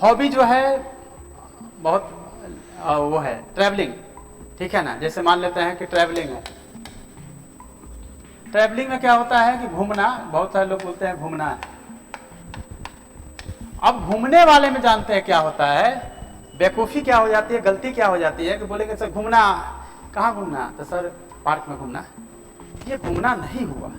हॉबी जो है बहुत वो है ट्रैवलिंग, ठीक है ना। जैसे मान लेते हैं कि ट्रैवलिंग है, ट्रैवलिंग में क्या होता है कि घूमना, बहुत सारे लोग बोलते हैं घूमना है। अब घूमने वाले में जानते हैं क्या होता है, बेवकूफ़ी क्या हो जाती है, गलती क्या हो जाती है कि बोलेंगे सर घूमना, कहाँ घूमना, तो सर पार्क में घूमना। ये घूमना नहीं हुआ।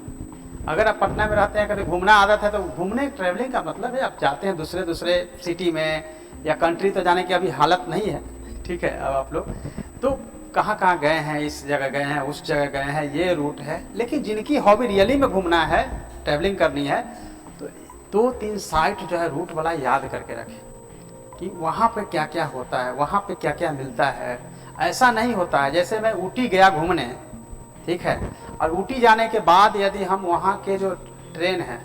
अगर आप पटना में रहते हैं, कभी घूमना आदत है, तो घूमने ट्रैवलिंग का मतलब है आप जाते हैं दूसरे सिटी में या कंट्री, तो जाने की अभी हालत नहीं है, ठीक है। अब आप लोग तो कहाँ कहाँ गए हैं, इस जगह गए हैं, उस जगह गए हैं, ये रूट है। लेकिन जिनकी हॉबी रियली में घूमना है, ट्रैवलिंग करनी है, तो 2-3 साइट जो है रूट वाला याद करके रखें। कि वहाँ पे क्या क्या होता है, वहाँ पे क्या क्या मिलता है। ऐसा नहीं होता है जैसे मैं ऊटी गया घूमने, ठीक है, और ऊटी जाने के बाद यदि हम वहाँ के जो ट्रेन है,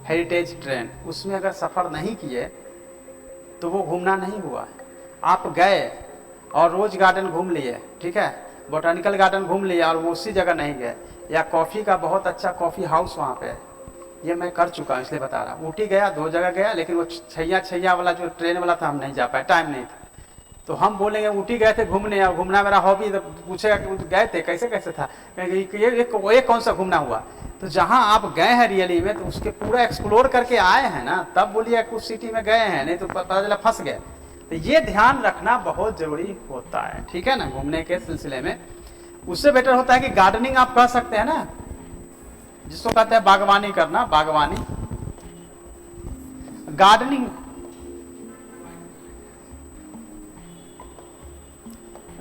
हेरिटेज ट्रेन, उसमें अगर सफ़र नहीं किए तो वो घूमना नहीं हुआ है। आप गए और रोज़ गार्डन घूम लिए, ठीक है, बोटानिकल गार्डन घूम लिया और वो उसी जगह नहीं गए, या कॉफ़ी का बहुत अच्छा कॉफ़ी हाउस वहाँ पे है, ये मैं कर चुका हूँ इसलिए बता रहा हूँ। ऊटी गया, 2 जगह गया, लेकिन वो छैया वाला जो ट्रेन वाला था हम नहीं जा पाए, टाइम नहीं था। तो हम बोलेंगे ऊटी गए थे घूमने, और घूमना मेरा हॉबी, तो पूछेगा कि गए थे कैसे कैसे था, ये कौन सा घूमना हुआ। तो जहाँ आप गए हैं रियली में, तो उसके पूरा एक्सप्लोर करके आए हैं ना, तब बोलिए कुछ सिटी में गए हैं, नहीं तो पता चला फंस गए। तो ये ध्यान रखना बहुत ज़रूरी होता है, ठीक है ना, घूमने के सिलसिले में। उससे बेटर होता है कि गार्डनिंग आप कर सकते हैं ना, जिसको कहते हैं बागवानी करना, बागवानी, गार्डनिंग।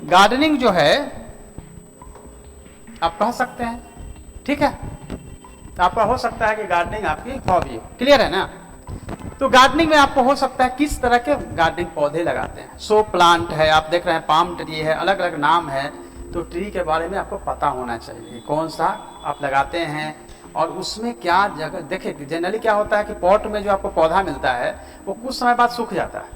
गार्डनिंग जो है आप कह सकते हैं, ठीक है, तो आपका हो सकता है कि गार्डनिंग आपकी हॉबी हो, क्लियर है ना। तो गार्डनिंग में आपको हो सकता है किस तरह के गार्डनिंग पौधे लगाते हैं। शो प्लांट है, आप देख रहे हैं पाम ट्री है, अलग अलग नाम है, तो ट्री के बारे में आपको पता होना चाहिए कौन सा आप लगाते हैं और उसमें क्या जगह। देखिए जनरली क्या होता है कि पॉट में जो आपको पौधा मिलता है वो कुछ समय बाद सूख जाता है,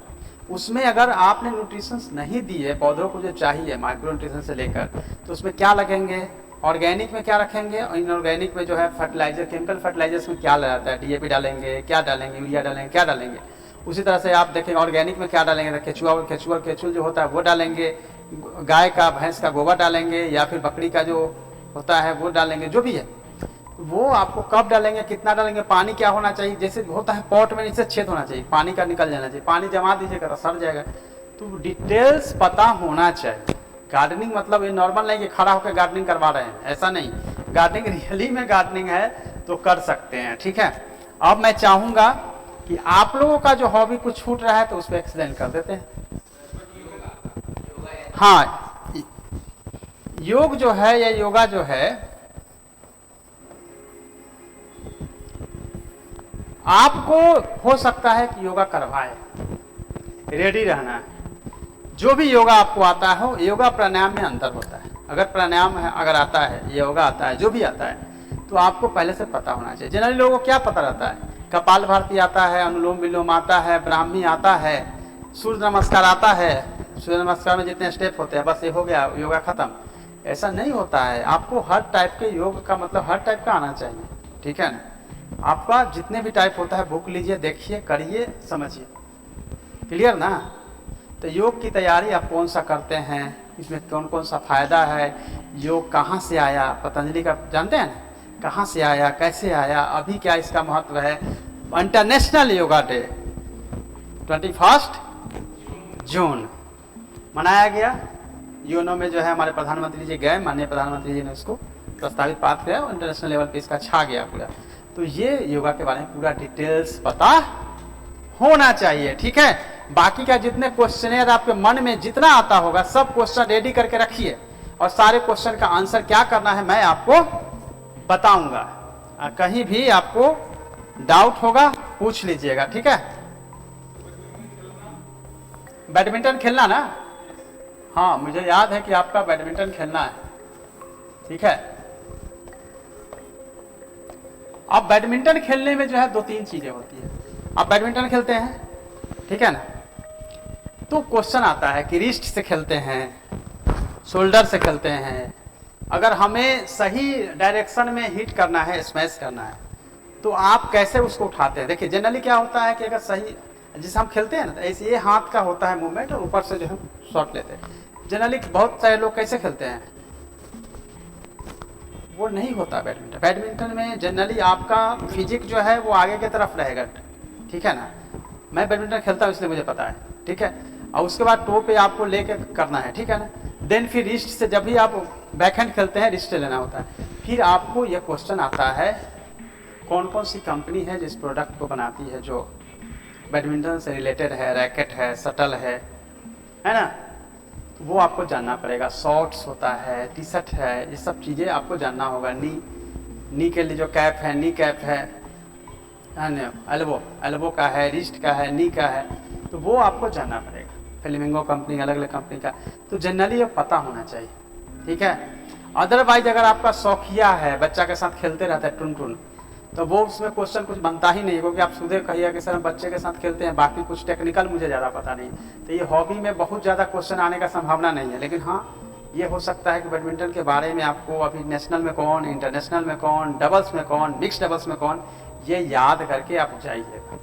उसमें अगर आपने न्यूट्रिशंस नहीं दिए पौधों को जो चाहिए, माइक्रो न्यूट्रिशन से लेकर, तो उसमें क्या लगेंगे, ऑर्गेनिक में क्या रखेंगे, और इनऑर्गेनिक में जो है फर्टिलाइजर, केमिकल फर्टिलाइजर्स में क्या लगाता है, डीएपी डालेंगे, क्या डालेंगे, यूरिया डालेंगे, क्या डालेंगे। उसी तरह से आप देखें ऑर्गेनिक में क्या डालेंगे, केचुआ जो होता है वो डालेंगे, गाय का भैंस का गोबर डालेंगे, या फिर बकरी का जो होता है वो डालेंगे, जो भी है वो आपको कब डालेंगे, कितना डालेंगे, पानी क्या होना चाहिए। जैसे होता है पॉट में नीचे छेद होना चाहिए, पानी का निकल जाना चाहिए, पानी जमा दीजिएगा तो सड़ जाएगा। तो डिटेल्स पता होना चाहिए। गार्डनिंग मतलब ये नॉर्मल नहीं कि खड़ा होकर गार्डनिंग करवा रहे हैं, ऐसा नहीं। गार्डनिंग रियली में गार्डनिंग है तो कर सकते हैं, ठीक है। अब मैं चाहूंगा कि आप लोगों का जो हॉबी कुछ छूट रहा है तो उस पर एक्सप्लेन कर देते हैं। हाँ, योग जो है या योगा जो है, आपको हो सकता है कि योगा करवाए, रेडी रहना है। जो भी योगा आपको आता हो, योगा प्राणायाम में अंतर होता है। अगर प्राणायाम है, अगर आता है, योगा आता है, जो भी आता है, तो आपको पहले से पता होना चाहिए। जनरली लोगों को क्या पता रहता है, कपाल भारती आता है, अनुलोम विलोम आता है, ब्राह्मी आता है, सूर्य नमस्कार आता है, सूर्य नमस्कार में जितने स्टेप होते हैं बस ये हो गया, योगा खत्म। ऐसा नहीं होता है। आपको हर टाइप के योग का मतलब हर टाइप का आना चाहिए, ठीक है ना। आपका जितने भी टाइप होता है बुक लीजिए, देखिए, करिए, समझिए, क्लियर ना। तो योग की तैयारी आप कौन सा करते हैं, इसमें कौन कौन सा फायदा है, योग कहाँ से आया, पतंजलि का जानते हैं ना, कहाँ से आया, कैसे आया, अभी क्या इसका महत्व है। इंटरनेशनल योगा डे 21 जून मनाया गया। यूएनओ में जो है हमारे प्रधानमंत्री जी गए, माननीय प्रधानमंत्री जी ने उसको प्रस्तावित पास किया, इंटरनेशनल लेवल पे इसका छा गया पूरा। तो ये योगा के बारे में पूरा डिटेल्स पता होना चाहिए, ठीक है। बाकी का जितने क्वेश्चन आपके मन में जितना आता होगा सब क्वेश्चन रेडी करके रखिए, और सारे क्वेश्चन का आंसर क्या करना है मैं आपको बताऊंगा। कहीं भी आपको डाउट होगा पूछ लीजिएगा, ठीक है। बैडमिंटन खेलना ना, हाँ मुझे याद है कि आपका बैडमिंटन खेलना है, ठीक है। अब बैडमिंटन खेलने में जो है 2-3 चीजें होती है। आप बैडमिंटन खेलते हैं, ठीक है ना, तो क्वेश्चन आता है कि रिस्ट से खेलते हैं, शोल्डर से खेलते हैं। अगर हमें सही डायरेक्शन में हिट करना है, स्मैश करना है, तो आप कैसे उसको उठाते हैं। देखिए जनरली क्या होता है कि अगर सही जिसे हम खेलते हैं ना, तो ऐसे ये हाथ का होता है मूवमेंट और ऊपर से जो है शॉट लेते हैं। जनरली बहुत सारे लोग कैसे खेलते हैं, वो नहीं होता बैडमिंटन। बैडमिंटन में जनरली आपका फिजिक जो है वो आगे की तरफ रहेगा, ठीक है ना। मैं बैडमिंटन खेलता हूँ इसलिए मुझे पता है, ठीक है। और उसके बाद टो पे आपको लेके करना है, ठीक है ना। देन फिर रिस्ट से, जब भी आप बैकहैंड खेलते हैं रिस्ट से लेना होता है। फिर आपको यह क्वेश्चन आता है कौन कौन सी कंपनी है जिस प्रोडक्ट को बनाती है जो बैडमिंटन से रिलेटेड है, रैकेट है, शटल है ना, वो आपको जानना पड़ेगा। शॉर्ट्स होता है, टी शर्ट है, ये सब चीज़ें आपको जानना होगा। नी के लिए जो कैप है, नी कैप है ना, एल्बो का है, रिस्ट का है, नी का है, तो वो आपको जानना पड़ेगा। फ्लेमिंगो कंपनी, अलग अलग कंपनी का, तो जनरली ये पता होना चाहिए, ठीक है। अदरवाइज अगर आपका शौकिया है, बच्चा के साथ खेलते रहता है टुन टुन, तो वो उसमें क्वेश्चन कुछ बनता ही नहीं है, क्योंकि आप सीधे कहिए कि सर हम बच्चे के साथ खेलते हैं, बाकी कुछ टेक्निकल मुझे ज़्यादा पता नहीं। तो ये हॉबी में बहुत ज़्यादा क्वेश्चन आने का संभावना नहीं है। लेकिन हाँ, ये हो सकता है कि बैडमिंटन के बारे में आपको अभी नेशनल में कौन, इंटरनेशनल में कौन, डबल्स में कौन, मिक्स डबल्स में कौन, ये याद करके आप जाइएगा,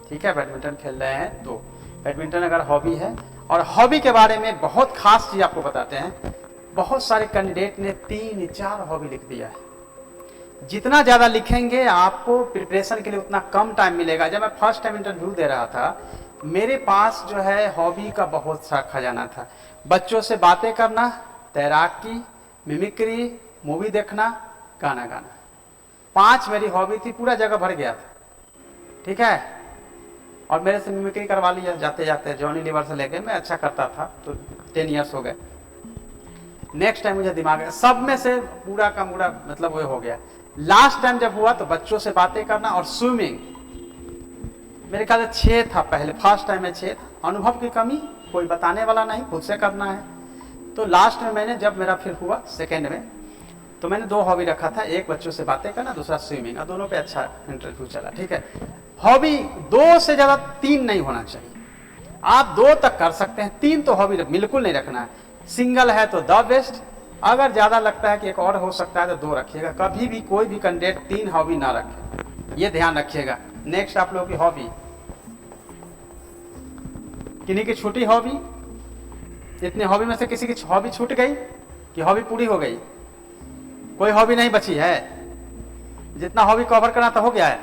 ठीक है। बैडमिंटन खेल रहे हैं तो बैडमिंटन अगर हॉबी है, और हॉबी के बारे में बहुत खास चीज़ आपको बताते हैं। बहुत सारे कैंडिडेट ने 3-4 हॉबी लिख दिया है। जितना ज़्यादा लिखेंगे आपको प्रिपरेशन के लिए उतना कम टाइम मिलेगा। जब मैं फर्स्ट टाइम इंटरव्यू दे रहा था, मेरे पास जो है हॉबी का बहुत सा खजाना था। बच्चों से बातें करना, तैराकी, मिमिक्री, मूवी देखना, गाना गाना, 5 मेरी हॉबी थी। पूरा जगह भर गया था, ठीक है। और मेरे से मिमिक्री करवा लिया जाते जाते, जॉनी लीवर से लेके, मैं अच्छा करता था, तो 10 ईयर्स हो गए। नेक्स्ट टाइम मुझे दिमाग है, सब में से पूरा का पूरा मतलब वो हो गया। लास्ट टाइम जब हुआ तो बच्चों से बातें करना और स्विमिंग, मेरे ख्याल से 6 था पहले, फर्स्ट टाइम में 6 था। अनुभव की कमी, कोई बताने वाला नहीं, खुद से करना है। तो लास्ट में मैंने, जब मेरा फिर हुआ सेकेंड में, तो मैंने 2 हॉबी रखा था, एक बच्चों से बातें करना, दूसरा स्विमिंग, और दोनों पे अच्छा इंटरव्यू चला, ठीक है। हॉबी 2 से ज़्यादा 3 नहीं होना चाहिए। आप 2 तक कर सकते हैं, 3 तो हॉबी बिल्कुल नहीं रखना है। सिंगल है तो द बेस्ट, अगर ज़्यादा लगता है कि एक और हो सकता है तो 2 रखिएगा। कभी भी कोई भी कैंडिडेट 3 हॉबी ना रखे, ये ध्यान रखिएगा। नेक्स्ट आप लोगों की हॉबी, किन्हीं की छूटी हॉबी, इतनी हॉबी में से किसी की हॉबी छूट गई कि हॉबी पूरी हो गई? कोई हॉबी नहीं बची है, जितना हॉबी कवर करना था हो गया है।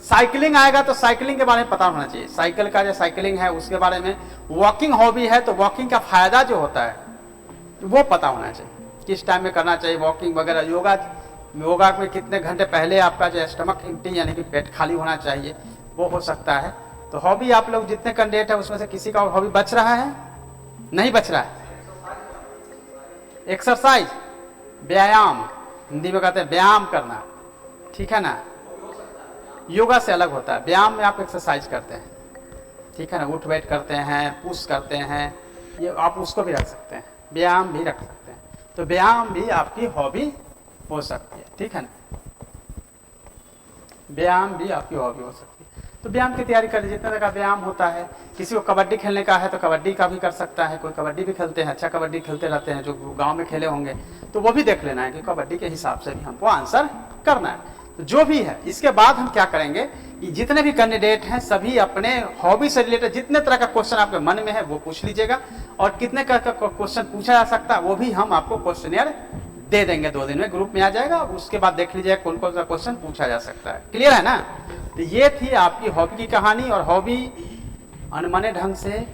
साइकिलिंग आएगा तो साइकिलिंग के बारे में पता होना चाहिए, साइकिल का जो साइकिलिंग है उसके बारे में। वॉकिंग हॉबी है तो वॉकिंग का फायदा जो होता है वो पता होना चाहिए, किस टाइम में करना चाहिए वॉकिंग वगैरह। योगा में कितने घंटे पहले आपका जो स्टमक एम्प्टी यानी कि पेट खाली होना चाहिए, वो हो सकता है। तो हॉबी आप लोग जितने कैंडिडेट है उसमें से किसी का हॉबी बच रहा है? नहीं बच रहा है। एक्सरसाइज, व्यायाम, हिंदी में कहते हैं व्यायाम करना, ठीक है ना। योगा से अलग होता है, व्यायाम में आप एक्सरसाइज करते हैं, ठीक है ना, उठ बैठ करते हैं, पुश करते हैं, ये आप उसको भी रख सकते हैं, व्यायाम भी रख सकते हैं। तो व्यायाम भी आपकी हॉबी हो सकती है, ठीक है ना, व्यायाम भी आपकी हॉबी हो सकती है। तो व्यायाम की तैयारी करिए, जितने तरह का व्यायाम होता है। किसी को कबड्डी खेलने का है तो कबड्डी का भी कर सकता है, कोई कबड्डी भी खेलते हैं, अच्छा कबड्डी खेलते रहते हैं, जो गाँव में खेले होंगे, तो वो भी देख लेना है कि कबड्डी के हिसाब से भी हमको आंसर करना है। तो जो भी है, इसके बाद हम क्या करेंगे कि जितने भी कैंडिडेट हैं सभी अपने हॉबी से रिलेटेड जितने तरह का क्वेश्चन आपके मन में है वो पूछ लीजिएगा, और कितने का क्वेश्चन पूछा जा सकता है वो भी हम आपको क्वेश्चनियर दे देंगे। 2 दिन में ग्रुप में आ जाएगा, उसके बाद देख लीजिएगा कौन कौन सा क्वेश्चन पूछा जा सकता है। क्लियर है ना। तो ये थी आपकी हॉबी की कहानी। और हॉबी अनमने ढंग से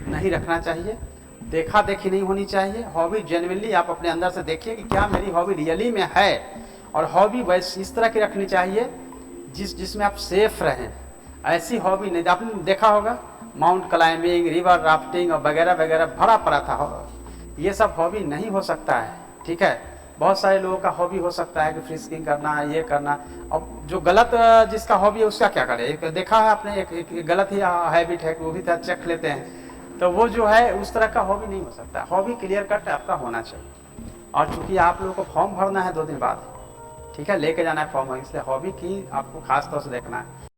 नहीं रखना चाहिए, देखा देखी नहीं होनी चाहिए। हॉबी जेन्युइनली आप अपने अंदर से देखिए कि क्या मेरी हॉबी रियली में है। और हॉबी वैसे इस तरह की रखनी चाहिए जिसमें आप सेफ रहें। ऐसी हॉबी नहीं, आपने देखा होगा माउंट क्लाइंबिंग, रिवर राफ्टिंग और वगैरह वगैरह भरा पड़ा था, ये सब हॉबी नहीं हो सकता है, ठीक है। बहुत सारे लोगों का हॉबी हो सकता है कि फ्रिस्किंग करना, ये करना। अब जो गलत जिसका हॉबी है उसका क्या करे। एक देखा है आपने, एक गलत ही हैबिट है कि वो भी चेक लेते हैं, तो वो जो है उस तरह का हॉबी नहीं हो सकता। हॉबी क्लियर कट आपका होना चाहिए। और चूंकि आप लोगों को फॉर्म भरना है 2 दिन बाद, ठीक है, लेके जाना है फॉर्म, इसलिए हॉबी की आपको खास तौर से देखना है।